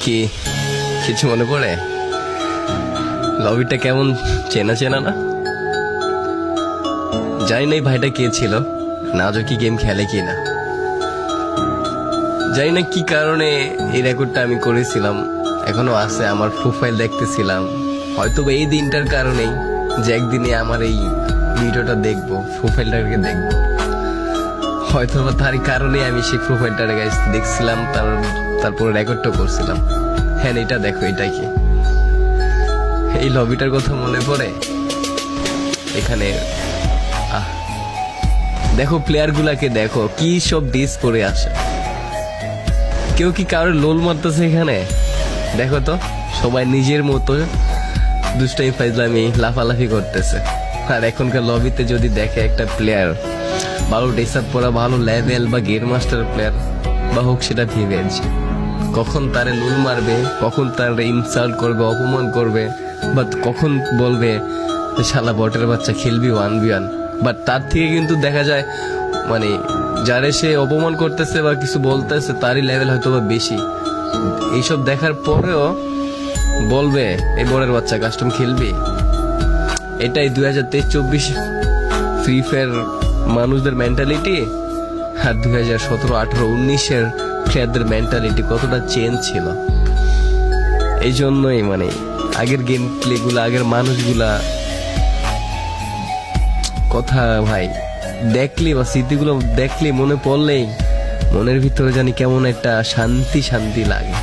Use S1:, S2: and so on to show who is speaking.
S1: কি কিছু মনে পড়ে? লবিটা কেমন চেনা চেনা না? জানি না এই ভাইটা কে ছিল, নাজো কি গেম খেলে কি না, জানি না কি কারণে এই রেকর্ডটা আমি করেছিলাম, এখনো আছে। আমার প্রোফাইল দেখতেছিলাম, হয়তো এই দিনটার কারণেই যে একদিনে আমার এই ভিডিওটা দেখবো, প্রোফাইলটাকে দেখবো, হয়তো বা তারই কারণে আমি সেই প্রোফাইলটা দেখছিলাম, তারপরে রেকর্ডটা করছিলাম। হ্যাঁ, এটা দেখো, এটা কি এই লবিটার কথা মনে পড়ে? এখানে দেখো প্লেয়ার গুলাকে, দেখো কি সব ডিস করে আসে। কেউ কি কারোর লোল মারতেছে এখানে? দেখো তো, সবাই নিজের মতো দুষ্টাই ফাইজলামি লাফালাফি করতেছে। আর এখনকার লবিতে যদি দেখে একটা প্লেয়ার ভালো ড্রেসআপ করা, ভালো লেভেল বা গেম মাস্টার প্লেয়ার বা হোক সেটা ভিভেজ, কখন তারে লুল মারবে, কখন তারে ইনসাল্ট করবে, অপমান করবে, বা কখন বলবে শালা বটের বাচ্চা খেলবি 1v1। বাট তার থেকে কিন্তু দেখা যায় মানে যারে সে অপমান করতেছে বা কিছু বলতেছে তারই লেভেল হয়তো বা বেশি। এইসব দেখার পরেও বলবে এই বটের বাচ্চা কাস্টম খেলবি। এটাই 2023-24 ফ্রি ফায়ার মানুষদের মেন্টালিটি, আর 2017-18-19 প্লেয়ারদের মেন্টালিটি কতটা চেঞ্জ ছিল। এই জন্যই মানে আগের গেম প্লে গুলা, আগের মানুষগুলা কথা ভাই দেখলে বা স্মৃতিগুলো দেখলে, মনে পড়লেই মনের ভিতরে জানি কেমন একটা শান্তি শান্তি লাগে।